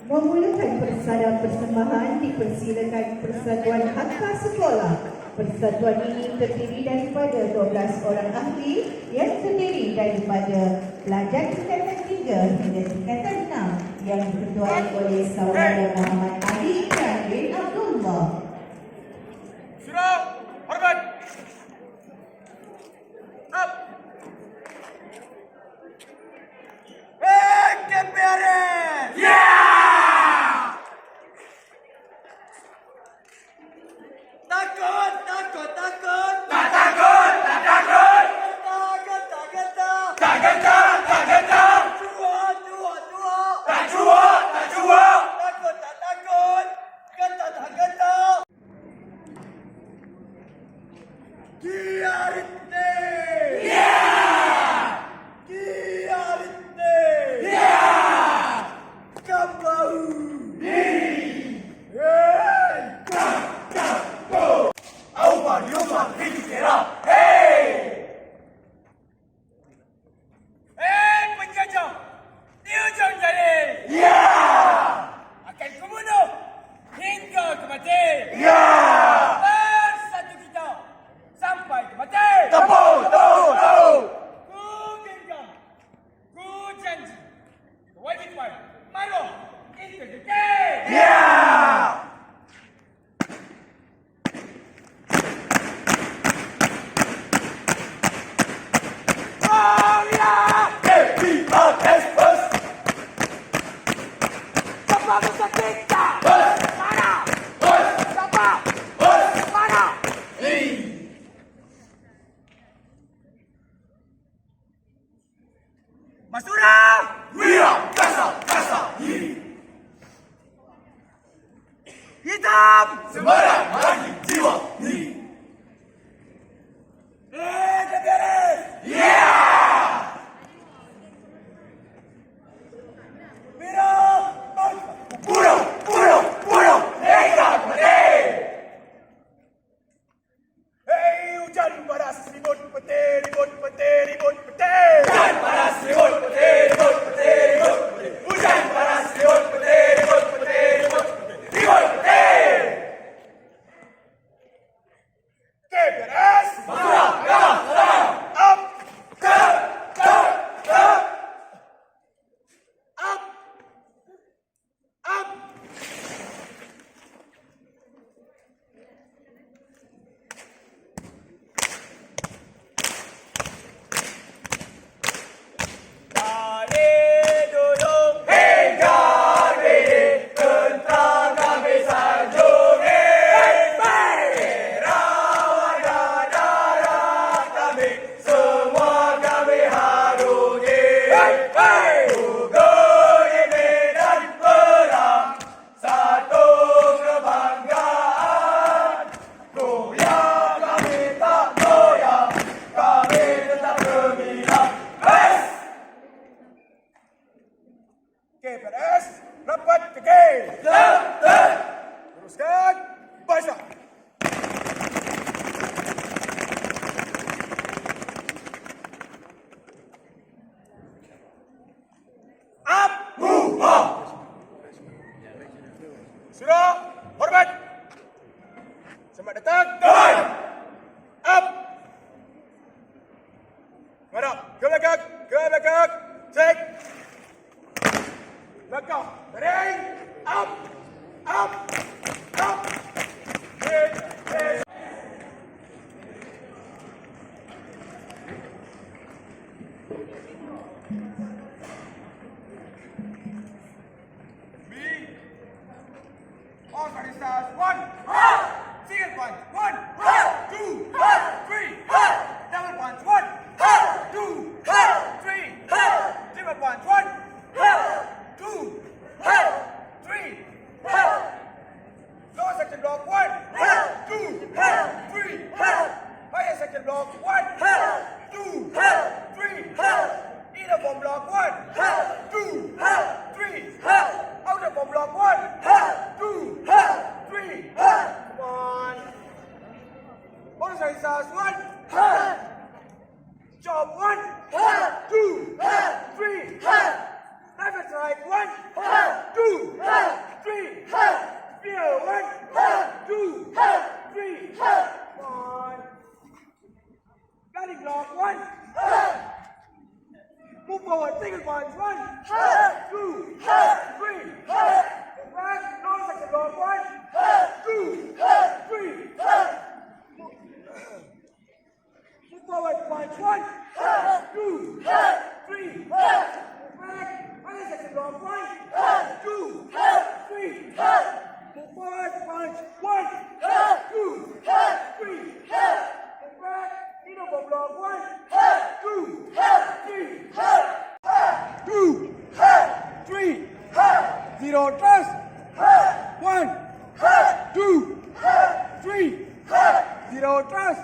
Memulakan persada persembahan dipersilakan Persatuan Hakka Sekolah. Persatuan ini terdiri daripada 12 orang ahli yang terdiri daripada pelajar tingkatan 3 hingga tingkatan 6 yang diketuai oleh Saudara Muhammad Ali Imran bin Abdullah. Surau, hormat. Up. KPRS. Takut, takut, takut. Tak takut, tak takut. Geta, geta, geta. Tak geta, tak geta. Cua, cua, cua. Tak cua, tak cua. Takut, tak takut. Geta, tak geta. Kiarite. Yeah! Kiarite. Yeah! Kabau. Penjajah di ujung jari. Ya. Akan kubunuh hingga kematian. Ya. Bersatu kita sampai kematian. Tahu, tahu, tahu. Ku genggam, ku janji, kewajiban maruah integritas. Ya. Bangsa kita. Mana? Siapa? Mana? Masura! Wira! Kasa! Kasa! Hitam! Semarang! Lagi! Jiwa! KPRS! Yeah! Wira! Bunuh! Bunuh! Bunuh! Hingga mati! Hei, hujan panas ribut peti, ribut peti, ribut peti. Hujan panas ribut peti, ribut Gerak. Ke belakang. Ke belakang. Cek. Belakang. Tarik. Up. Up. Up. Cek. Cek. B. All baristas. 1. Single punch. 1, 2, 3. Double punch. 1, 2, 3. Triple punch. 1, 2, 3. Lower section block. 1, 2, 3. Higher section block. 1, 2, 3. Inner form block. 1, 2, 3. Outer form block. 1, 2, 3. Come on. Both sides are 1. Chop. 1, 2, 3. Left and right. 1, 2, 3. Spear. 1, 2, 3. Come on. Guarding block. 1. Move forward. Single punch. 1, 2, 3. Back. Lower section block. 1, 2, 3. Move forward. Punch. 1, 2, 3. Back. Higher section block. 1, 2, 3. Move forward. Punch. 1, 2, 3. Move back. Inner form block. 1, 2, 3. 2, 3. 0 trust. 1, 2, 3. 0 trust.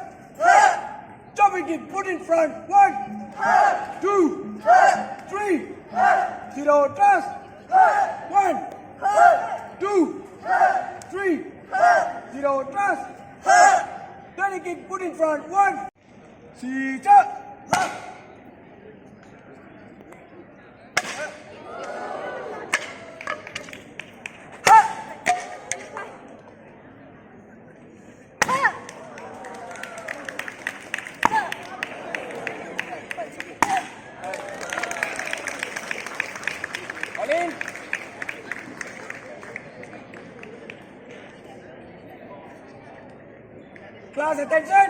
Jumping kick, put in front. 1, 2, 3. 0 trust. 1, 2, 3. 0 trust. Dirty kick, put in front. 1. Sijak. Alin. Class attention.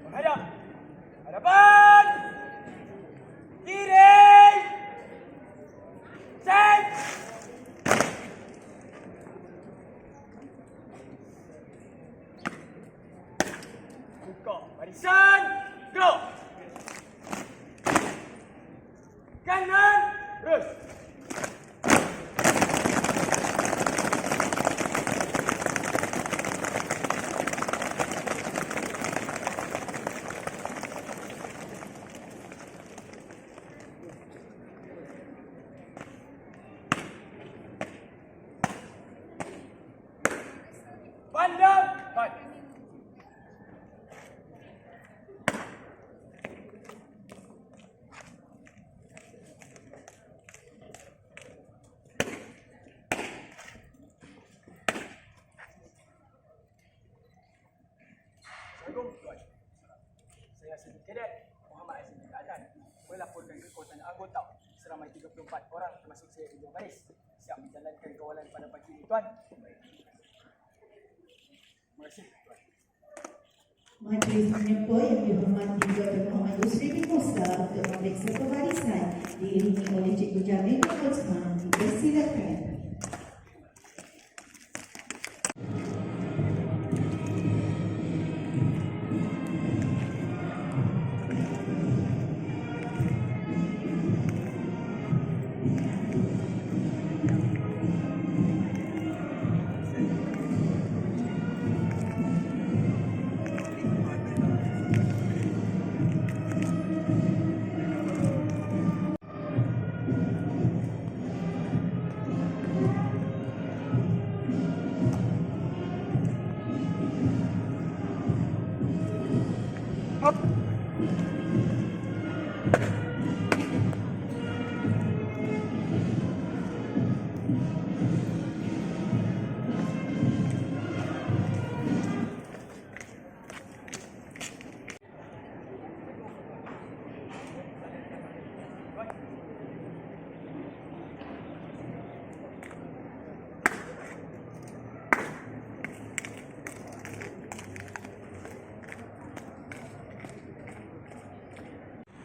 Menghadap. Hadapan. Kiri. Set. Buka barisan. Go. Kanan. Terus. Pandang. Baik. Assalamualaikum. Baik. Saya Siti Kedet Muhammad Aziz bin Adnan melaporkan kekuatan anggota seramai 34 orang termasuk saya di baris siap menjalankan kawalan pada pagi ini, tuan. Terima kasih, tuan. Majlis penyempa yang dihormati Tuan Muhammad Yusri bin Musa untuk memeriksa pembarisan diiringi oleh Cikgu Jamil bin Osman. Dipersilakan.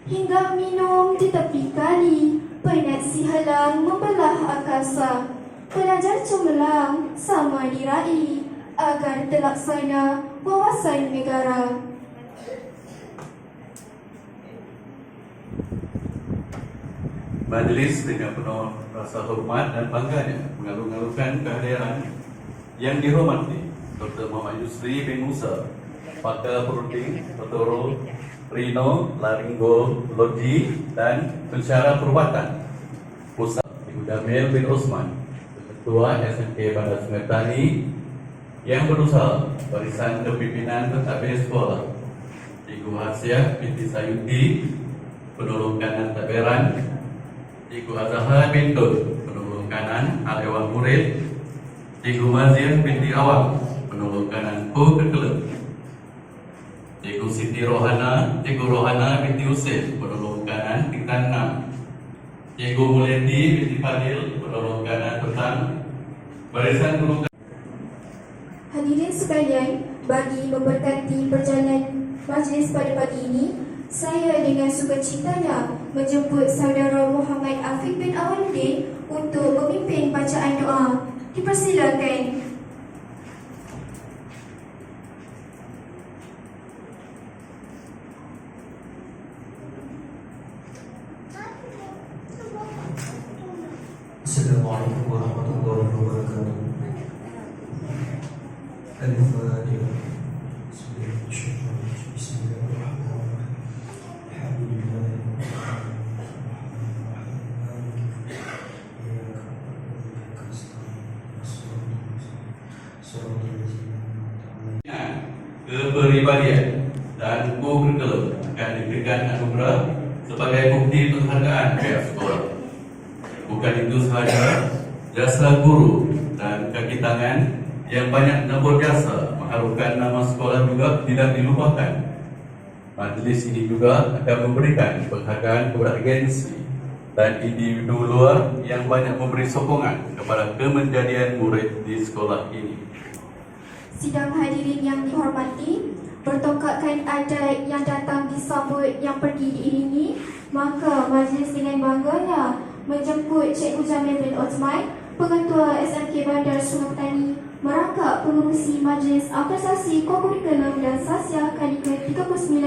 Hinggap minum di tepi kali, penat si halang membelah akasa. Pelajar cemerlang sama diraih, agar terlaksana wawasan negara. Majlis dengan penuh rasa hormat dan bangganya mengalung-alungkan kehadiran yang dihormati Dr. Muhammad Yusri bin Musa, pakar perunding, Dr. Rino, Laringologi dan pensyarah perubatan. Pusat Ibu Damil bin Osman, Ketua SMK Bandar Sungai Petani yang berusaha barisan kepimpinan pentadbir sekolah. Ibu Hasiah binti Sayuti, penolong kanan tadbiran. Ibu Azahar bin Tun, penolong kanan Dewan Murid. Ibu Mazir binti Awang, penolong kanan Co-Curriculum. Ibu Siti Rohana binti Hussein, penolong kanan tingkatan 6. Ibu Muledi binti Fadil, penolong kanan petang. Barisan guru. Hadirin sekalian, bagi memberkati perjalanan majlis pada pagi ini, saya dengan sukacitanya menjemput saudara Muhammad Afiq bin Awaluddin untuk memimpin bacaan doa. Dipersilakan. Assalamualaikum warahmatullahi wabarakatuh. Al-Fatihah. Bismillahirrahmanirrahim. Kepribadian dan Co-Curriculum akan diberikan anugerah sebagai bukti penghargaan pihak sekolah. Bukan itu sahaja, jasa guru dan kaki tangan yang banyak menyambut jasa mengharumkan nama sekolah juga tidak dilupakan. Majlis ini juga akan memberikan penghargaan kepada agensi dan individu luar yang banyak memberi sokongan kepada kemenjadian murid di sekolah ini. Sidang hadirin yang dihormati, bertongkatkan adat yang datang disambut yang pergi diiringi, maka majlis dengan bangganya menjemput Cikgu Jamil bin Osman, Pengetua SMK Bandar Sungai Petani, merangkap pengurusi Majlis Apresiasi Co-Curriculum dan Sasiah kali ke-39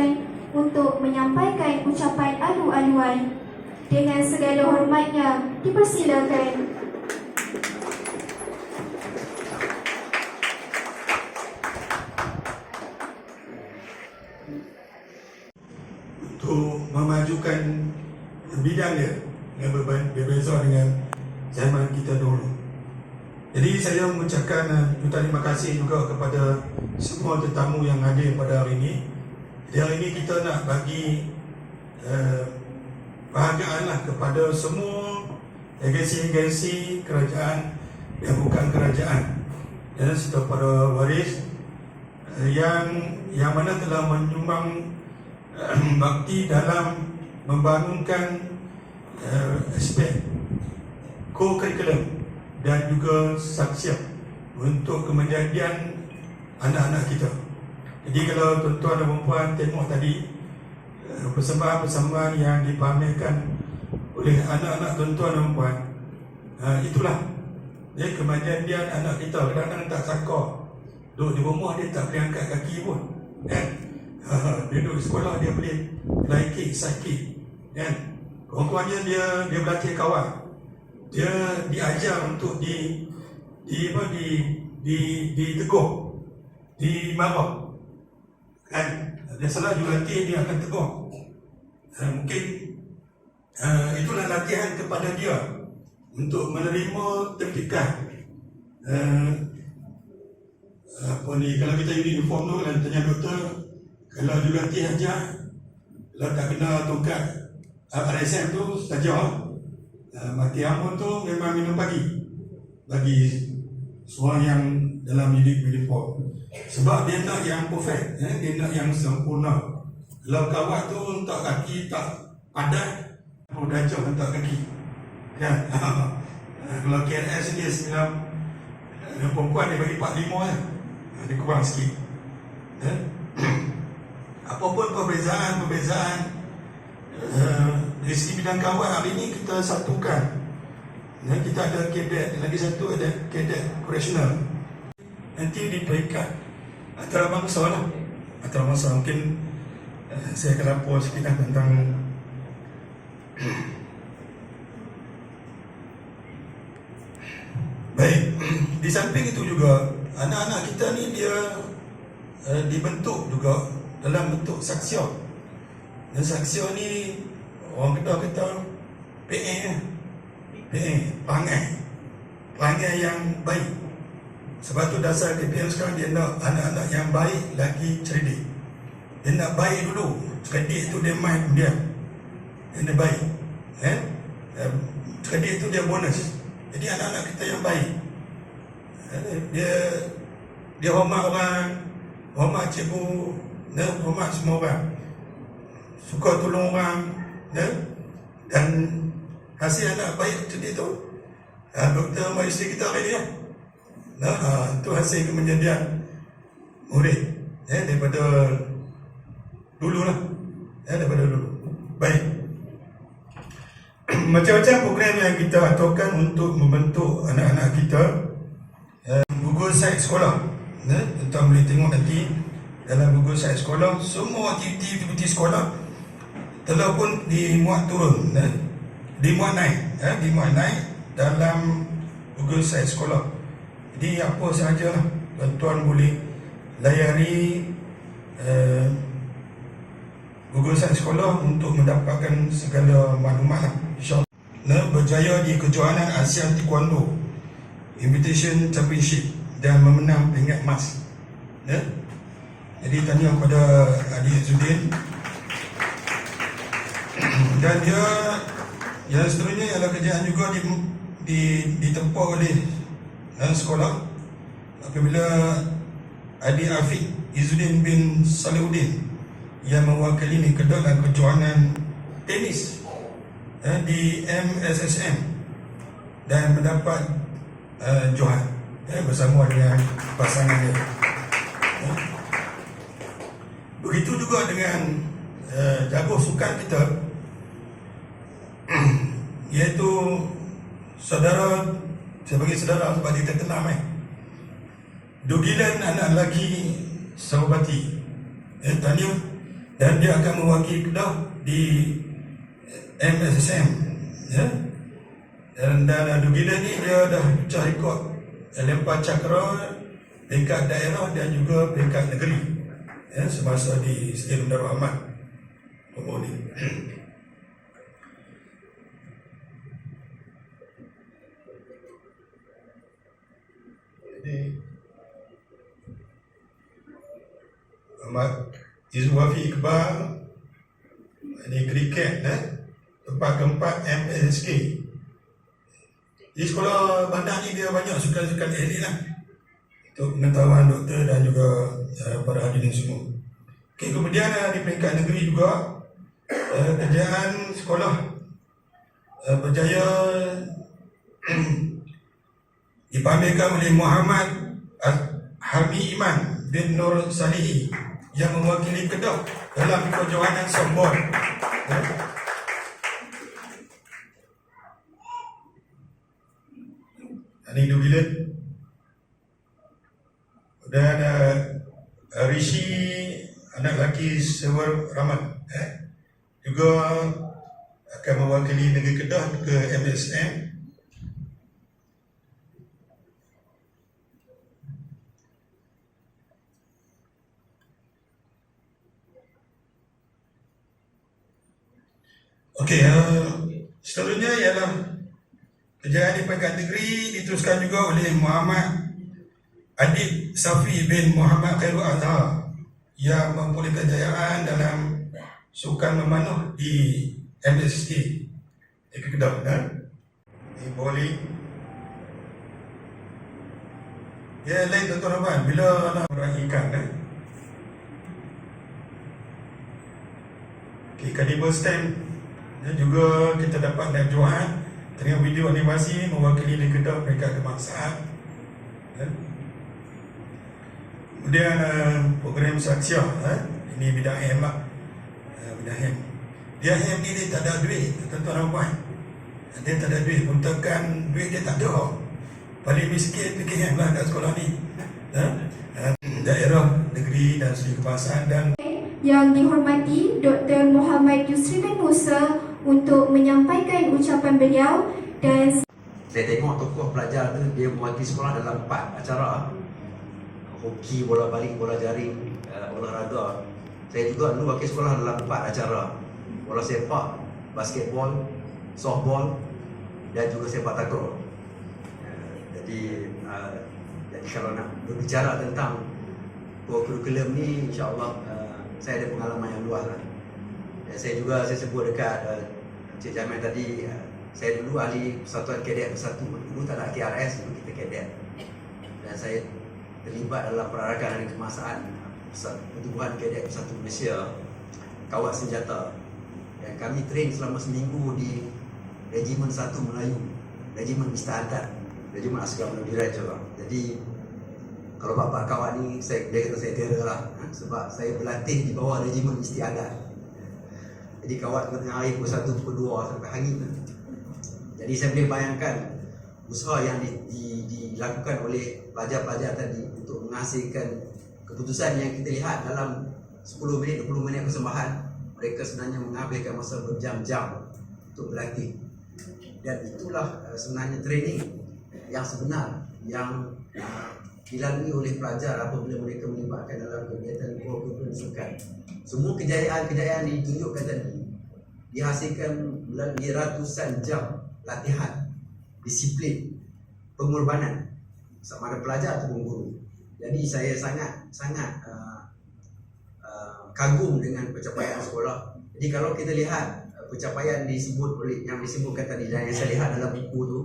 untuk menyampaikan ucapan alu-aluan. Dengan segala hormatnya, dipersilakan. Untuk memajukan bidang dia yang berbeza dengan zaman kita dulu. Jadi saya mengucapkan terima kasih juga kepada semua tetamu yang hadir pada hari ini. Jadi hari ini kita nak bagi penghargaanlah kepada semua agensi-agensi kerajaan yang bukan kerajaan dan serta para waris yang mana telah menyumbang bakti dalam membangunkan aspek co-curriculum dan juga saksiah untuk kemenjadian anak-anak kita. Jadi kalau tuan-tuan dan puan tengok tadi persembahan-persembahan yang dipamerkan oleh anak-anak tuan-tuan dan puan, itulah kemenjadian anak kita. Kadang-kadang tak sangka duduk di rumah dia tak boleh angkat kaki pun, kan? Dia duduk di sekolah dia boleh laikik, sakit, kan? Rupanya dia berlatih kawan. Dia diajar untuk ditegur, dimarah, kan? Dia salah jugalatih dia akan tegur. Mungkin itulah latihan kepada dia untuk menerima tempikan. Kalau kita uniform tu kan tanya doktor, kalau jugalatih aja, kalau tak kena tongkat RSM tu saja. Mati amun tu memang minum pagi bagi seorang yang dalam uniform. Sebab dia nak yang perfect, dia nak yang sempurna. Kalau kawat tu untuk kaki tak padat, dah jauh untuk kaki, kan? Kalau KNS dia 9, yang perempuan dia bagi 45 kan? Dia kurang sikit. Apapun perbezaan dari segi bidang kawan hari ini kita satukan. Kita ada kadet, lagi satu ada kadet operasional. Nanti di peringkat antarabangsa lah. Antarabangsa mungkin saya akan lapor sikit tentang baik. Di samping itu juga anak-anak kita ni dia dibentuk juga dalam bentuk saksio. Dan saksio ni orang Kedah kata PA, perangai yang baik. Sebab tu dasar KPM sekarang dia nak anak-anak yang baik lagi cerdik. Dia nak baik dulu, cerdik tu dia main kemudian. Dia nak baik. Cerdik tu dia bonus. Jadi anak-anak kita yang baik, dia hormat orang, hormat cikgu, hormat semua orang, suka tolong orang, dan hasil anak baik cerdik tu Dr. Maistri kita hari ni itu hasil kemenjadian murid daripada dulu lah, daripada dulu. Baik. Macam-macam program yang kita aturkan untuk membentuk anak-anak kita. Google Site Sekolah, tuan boleh tengok nanti dalam Google Site Sekolah, semua aktiviti sekolah telah pun dimuat turun, dimuat naik dalam Google Site Sekolah. Jadi apa sahajalah tuan boleh layari Google Site Sekolah untuk mendapatkan segala maklumat lah. InsyaAllah. Berjaya di kejohanan ASEAN Taekwondo Invitation Championship dan memenang peringkat emas. Jadi tanya kepada adik Zudin. Dan dia yang seterusnya ialah kerjaan juga ditempa oleh sekolah apabila adik Afiq Izzuddin bin Salihuddin yang mewakili Negeri Kedah dalam kejohanan tenis di MSSM dan mendapat johan bersama dengan pasangan dia. Begitu juga dengan jago sukan kita, iaitu saudara, saya bagi saudara sebab dia terkenal Dugilan anak lelaki Sahabati Tanya, dan dia akan mewakili Kedah di MSSM dan Dugilan ni dia dah pecah rekod lempar cakra peringkat daerah dan juga peringkat negeri semasa di Stadium Darul Ahmad Nombor ni. Jadi Ahmad Izwafi Iqbal ini kriket tempat keempat MSSK. Di sekolah bandar ni dia banyak sukan-sukan elit lah untuk pengetahuan doktor dan juga para hadirin semua. Okay, kemudian di peringkat negeri juga kerjaan sekolah berjaya dipamerkan oleh Muhammad Hami Iman bin Nur Salihi yang mewakili Kedah dalam kejohanan softball. Ini Dugilan. Dan Rishi anak lelaki Sewer Rahman juga akan mewakili Negeri Kedah ke MSM. Okey, seterusnya ialah kerjaan di peringkat negeri diteruskan juga oleh Muhammad Adib Safi bin Muhammad Khairul Azhar yang memperoleh kejayaan dalam sukan memanah di MSSK di Kedah. Ini boleh. Ya, lain tuan-tuan bila nak meraihkan okay, Carnival Stamp dan juga kita dapat naik johan dengan video animasi mewakili di Kedah peringkat kebangsaan. Kemudian program Saksya, ini bidang HEM lah. Bidang HEM. Dia HEM ni dia tak ada duit, tuan-tuan dan puan. Dia tak ada duit, untukkan duit dia tak ada. Paling miskin pergi HEM lah kat sekolah ni. Daerah, negeri dan segi kebangsaan dan yang dihormati Dr. Muhammad Yusri bin Musa untuk menyampaikan ucapan beliau. Dan saya tengok tokoh pelajar tu dia mewakili sekolah dalam 4 acara. hoki, bola balik, bola jaring, olahraga. Saya juga dulu wakil sekolah dalam 4 acara. Bola sepak, basketball, softball dan juga sepak takraw. Jadi kalau nak berbicara tentang kurikulum ni, insya-Allah saya ada pengalaman yang luas lah. Saya sebut dekat Cik Jamil tadi, saya dulu ahli Persatuan Kadet Bersatu. Dulu tak ada KRS, dulu kita kadet. Dan saya terlibat dalam perarakan dan kemasaan Pertubuhan Kadet Bersatu Malaysia, Kawat Senjata. Dan kami train selama seminggu di Regimen 1 Melayu, Regimen Istiadat, Regimen Askar Melayu Diraja. Jadi kalau bapak kawat ni, dia kata saya terror lah, sebab saya berlatih di bawah Regimen Istiadat. Jadi kawat tengah air pukul 1, pukul 2 sampai hangin. Jadi saya boleh bayangkan usaha yang dilakukan oleh pelajar-pelajar tadi untuk menghasilkan keputusan yang kita lihat dalam 10 minit, 20 minit persembahan. Mereka sebenarnya menghabiskan masa berjam-jam untuk berlatih. Dan itulah sebenarnya training yang sebenar yang dilalui oleh pelajar apabila mereka melibatkan dalam kegiatan kurikulum sukan. Semua kejayaan-kejayaan ditunjukkan tadi dihasilkan melalui ratusan jam latihan, disiplin, pengorbanan sama ada pelajar ataupun guru. Jadi saya sangat kagum dengan pencapaian sekolah. Jadi kalau kita lihat pencapaian yang disebutkan tadi dan yang saya lihat dalam buku tu,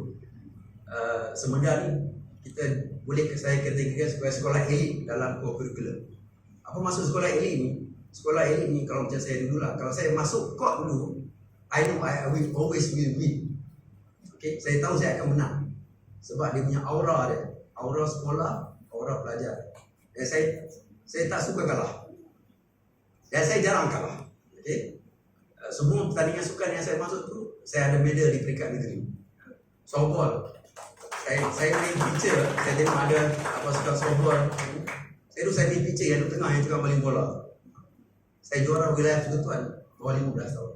Semenda ni kita boleh saya kategorikan sebagai sekolah elit dalam kurikulum. Apa maksud sekolah elit ni? Sekolah elit ni kalau macam saya dulu lah, kalau saya masuk court dulu, I know I will always will win. Okay, saya tahu saya akan menang sebab dia punya aura dia, aura sekolah, aura pelajar. Dan saya tak suka kalah. Dan saya jarang kalah. Okay? Semua pertandingan sukan yang saya masuk tu, saya ada medal di peringkat negeri. Softball, saya main pitcher, saya tengok ada apa sukan softball. Saya main pitcher yang di tengah yang tukang baling bola. Saya juara wilayah Persekutuan bawah 15 tahun.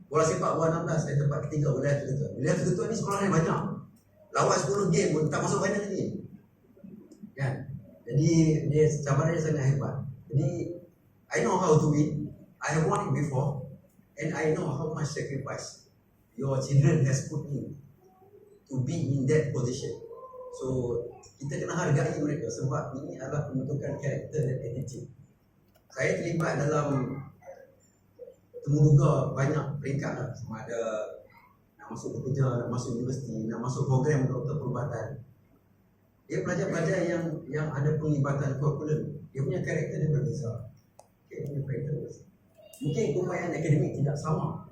Bola sepak bawah 16, saya tempat ketiga wilayah Persekutuan. Wilayah Persekutuan ni sekolah yang banyak. Lawan 10 game pun tak masuk final lagi. Kan? Jadi dia cabaran dia sangat hebat. Jadi I know how to win. I have won it before, and I know how much sacrifice your children has put in to be in that position. So kita kena hargai mereka sebab ini adalah pembentukan karakter dan attitude. Saya terlibat dalam temuduga banyak peringkat lah, sama ada nak masuk bekerja, nak masuk universiti, nak masuk program doktor perubatan. Dia pelajar-pelajar yang ada penglibatan kurikulum, dia punya karakter dia berbeza. Mungkin upayaan akademik tidak sama.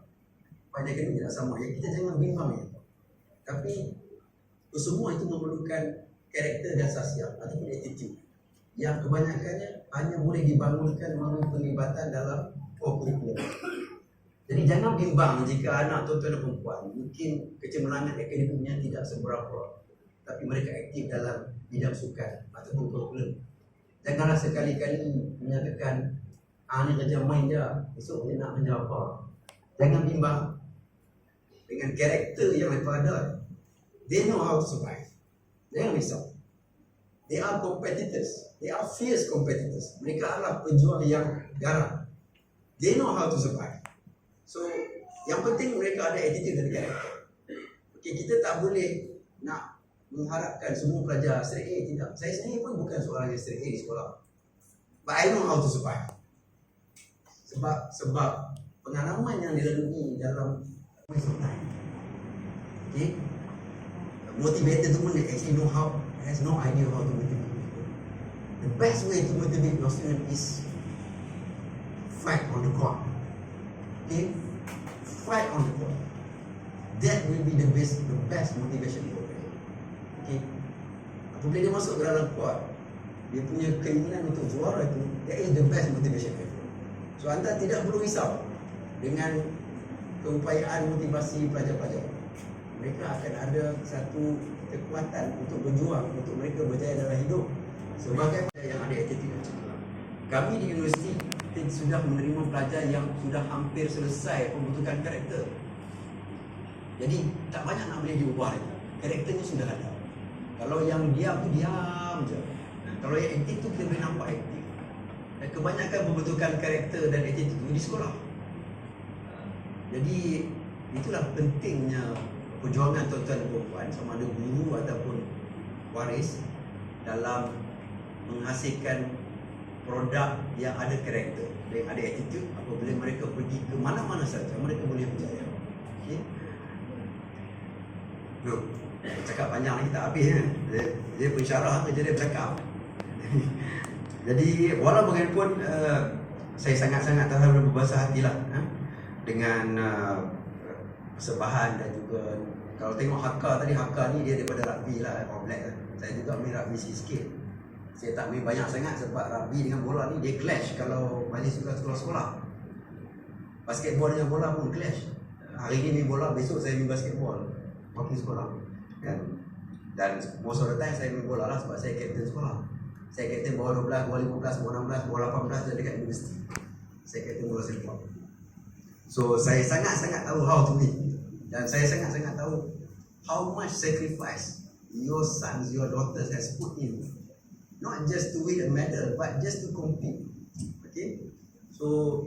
Upayaan akademik tidak sama. Ya, kita jangan bimbang ya. Tapi semua itu memerlukan karakter dan sasiap ataupun attitude yang kebanyakannya hanya boleh dibangunkan melalui penglibatan dalam kurikulum. Jadi jangan bimbang jika anak tuan-tuan dan perempuan mungkin kecemerlangan akademiknya tidak seberapa, tapi mereka aktif dalam bidang sukan ataupun kurikulum. Janganlah sekali-kali menyatakan ni kerja main je, esok dia nak kerja apa. Jangan bimbang. Dengan karakter yang mereka ada, they know how to survive. Jangan risau. They are competitors. They are fierce competitors. Mereka adalah pejuang yang garang. They know how to survive. So, yang penting mereka ada attitude dan karakter. Okay, kita tak boleh nak mengharapkan semua pelajar straight A, tidak. Saya sendiri pun bukan seorang yang straight A di sekolah. But I know how to survive. Sebab pengalaman yang dilalui dalam okay, motivator tu pun actually has no idea how to motivate people. The best way to motivate your student is fight on the court. Okay, fight on the court. That will be the best motivation for them. Okay, apabila dia masuk ke dalam court, dia punya keinginan untuk juara itu, that is the best motivation for them. So anda tidak perlu risau dengan keupayaan motivasi pelajar-pelajar. Mereka akan ada satu kekuatan untuk berjuang, untuk mereka berjaya dalam hidup sebagai pelajar yang ada attitude macam itulah. Kami di universiti sudah menerima pelajar yang sudah hampir selesai pembentukan karakter. Jadi tak banyak nak boleh diubah lagi. Karakternya sudah ada. Kalau yang diam tu diam je. Kalau yang aktif tu kita boleh nampak aktif. Dan kebanyakan membentukkan karakter dan attitude di sekolah. Jadi itulah pentingnya perjuangan tuan-tuan dan puan sama ada guru ataupun waris dalam menghasilkan produk yang ada karakter, yang ada attitude. Apabila mereka pergi ke mana-mana saja, mereka boleh berjaya. Okay? Loh, cakap panjang lagi tak habis kan? Dia pensyarah kerja dia bercakap. Jadi walau bagaimanapun saya sangat-sangat terharu dan berbahasa hatilah dengan persembahan dan juga kalau tengok Hakka ni dia daripada rugby lah, All Black lah. Saya juga main rugby sikit. Saya tak main banyak sangat sebab rugby dengan bola ni dia clash kalau majlis sekolah-sekolah. Basketball dengan bola pun clash. Hari ni main bola, besok saya main basketball waktu sekolah kan? Dan most of the time saya main bola lah sebab saya kapten sekolah. Saya kapten bawah 12, bawah 15, bawah 16, bawah 18 dan dekat universiti. Saya kapten bola sepak. So saya sangat-sangat tahu how to win. Dan saya sangat-sangat tahu how much sacrifice your sons, your daughters has put in. Not just to win a medal, but just to compete. Okay? So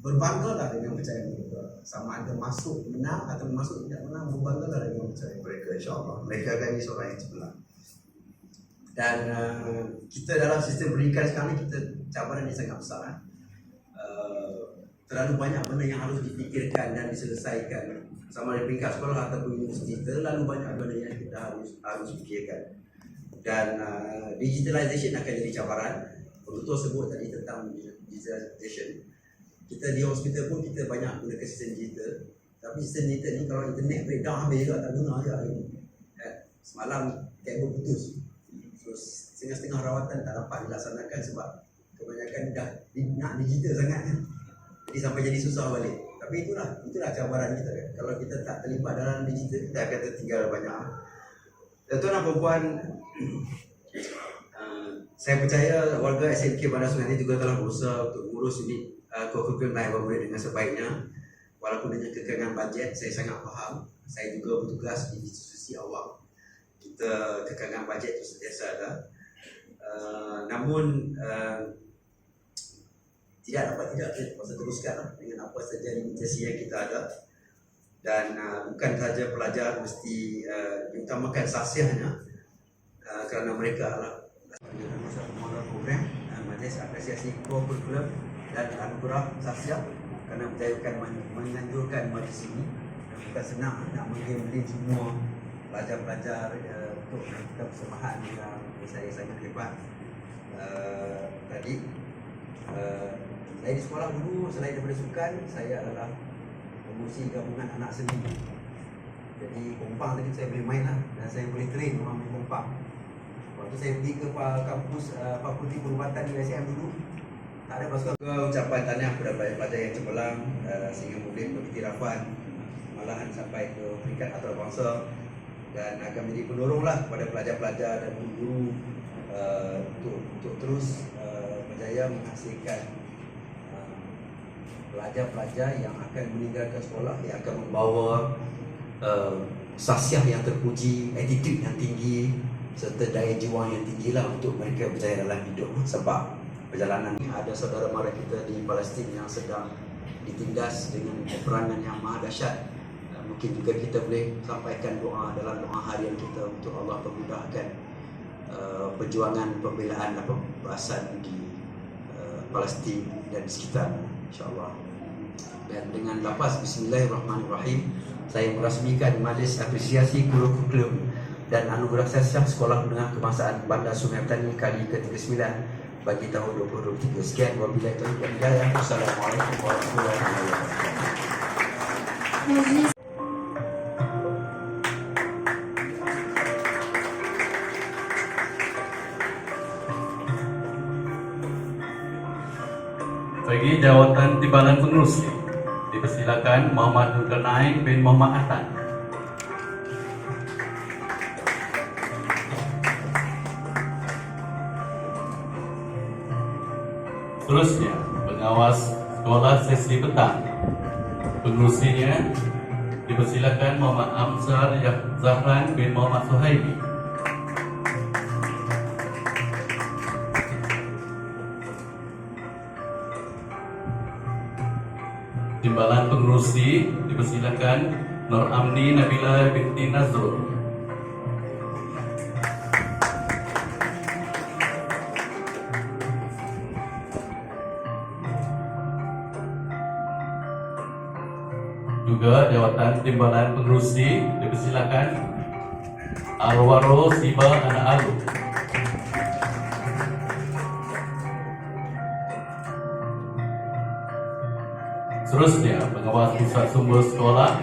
berbanggalah dengan percayaan mereka. Sama ada masuk menang atau masuk tidak menang, berbanggalah dengan percayaan mereka. InsyaAllah mereka akan jadi seorang yang cemerlang. Dan kita dalam sistem pendidikan sekarang ni, kita cabaran yang sangat besar. Terlalu banyak benda yang harus dipikirkan dan diselesaikan sama ada peringkat sekolah ataupun universiti. Terlalu banyak benda yang kita harus fikirkan. Dan digitalization akan jadi cabaran. Untuk sebut tadi tentang digitalization. Kita di hospital pun kita banyak gunakan sistem digital. Tapi sistem digital ni kalau internet breakdown habis juga, tak guna je hari ni. Semalam kabel putus. So setengah-setengah rawatan tak dapat dilaksanakan sebab kebanyakan dah nak digital sangat kan. Jadi sampai jadi susah balik. Tapi itulah cabaran kita kan. Kalau kita tak terlibat dalam digital, kita akan tertinggal banyak. Tuan-tuan dan puan, saya percaya warga SMK Bandar Sungai ini juga telah berusaha untuk mengurus unit kurikulum layanan murid dengan sebaiknya. Walaupun dengan kekangan bajet, saya sangat faham. Saya juga bertugas di institusi awam. Kita kekangan bajet itu sentiasa ada. Namun tidak kita teruskan dengan apa saja limitasi yang kita ada. Dan bukan saja pelajar mesti diutamakan sahsiahnya kerana mereka adalah modal program majlis apresiasi kurikulum dan anugerah sahsiah kerana menganjurkan majlis ini. Bukan senang nak menghimpun semua pelajar-pelajar untuk melakukan persembahan yang saya sangat hebat. Tadi saya di sekolah dulu selain daripada sukan, saya adalah pengurusi gabungan anak seni. Jadi kompang tadi saya boleh main lah dan saya boleh train orang main kompang. Waktu saya pergi ke kampus Fakulti Perubatan di USM dulu, tak ada pasukan. Ucapan tahniah kepada pelajar yang cemerlang sehingga boleh beriktirafan malahan sampai ke peringkat antarabangsa dan akan menjadi pendoronglah kepada pelajar-pelajar dan guru untuk terus berjaya menghasilkan pelajar-pelajar yang akan meninggalkan sekolah, yang akan membawa sahsiah yang terpuji, attitude yang tinggi serta daya jiwa yang tinggilah untuk mereka berjaya dalam hidup. Sebab perjalanan ini ada saudara mara kita di Palestin yang sedang ditindas dengan peperangan yang maha dahsyat. Mungkin juga kita boleh sampaikan doa dalam doa harian kita untuk Allah memudahkan perjuangan pembelaan dan pembebasan di Palestin dan sekitar, insya-Allah. Dan dengan lafaz Bismillahirrahmanirrahim, saya merasmikan majlis apresiasi kurikulum dan anugerah sahsiah Sekolah Menengah Kebangsaan Bandar Sungai Petani kali ke-39 bagi tahun 2023. Sekian, wabillahi taufiq wal hidayah. Wassalamualaikum warahmatullahi wabarakatuh. Bagi jawatan timbalan pengerusi, dipersilakan Muhammad Zulkarnain bin Muhammad Atan. Seterusnya, pengawas sekolah sesi petang. Pengerusinya dipersilakan Muhammad Amsar Zahran bin Muhammad Suhaimi. Timbalan pengerusi dipersilakan Nur Amni Nabila binti Nazrul. Juga jawatan timbalan pengerusi dipersilakan Alwaro Siba Anak Alu. Seterusnya, pengawas pusat sumber sekolah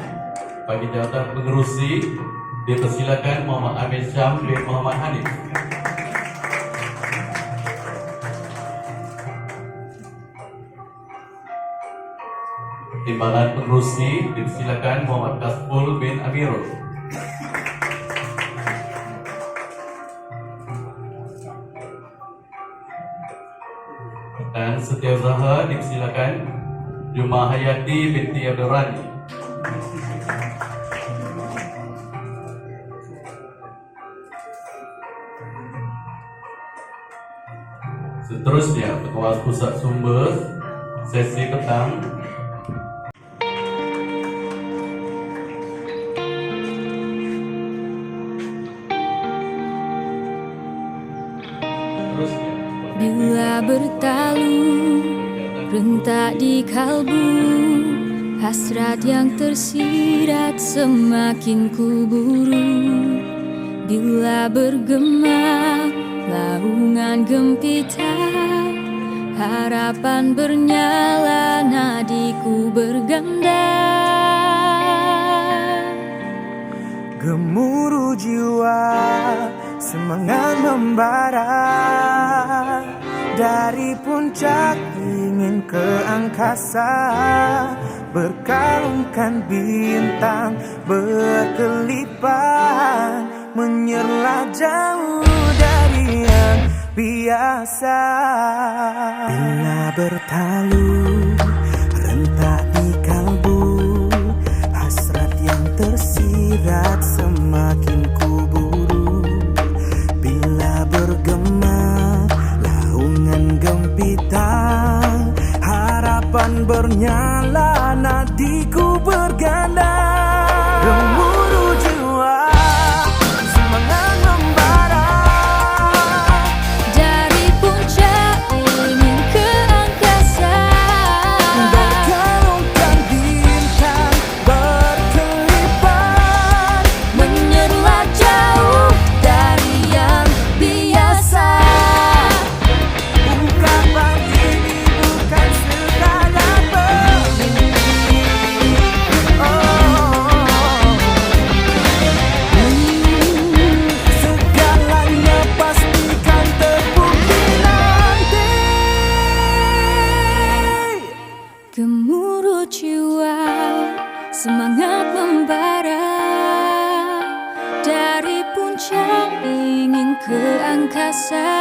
bagi jawatan pengerusi dipersilakan Muhammad Amir Syam bin Muhammad Hanif. Timbalan pengerusi dipersilakan Muhammad Kasbul bin Amirul. Dan setiausaha dipersilakan Juma Hayati binti Abdul Rani. Seterusnya, pengawas pusat sumber sesi petang Bila bertalu rentak di kalbu, hasrat yang tersirat semakin kuburu. Bila bergema laungan gempita, harapan bernyala nadiku berganda. Gemuruh jiwa, semangat membara, dari puncak ingin ke angkasa, berkalungkan bintang berkelipan, menyerlah jauh dari yang biasa. Bila bertalu rentak di kalbu, hasrat yang tersirat semakin kuburu. Bila bergema laungan gempitang, harapan bernyala nadiku berganda. Gemuruh jiwa, semangat membara, Dari puncak ingin ke angkasa, berkalungkan bintang berkelipan, menyerlah jauh dari yang biasa. ungkapan ini bukan sekadar bermimpi. Segalanya pastikan terbukti nanti. Gemuruh jiwa, semangat membara, dari puncak ingin ke angkasa,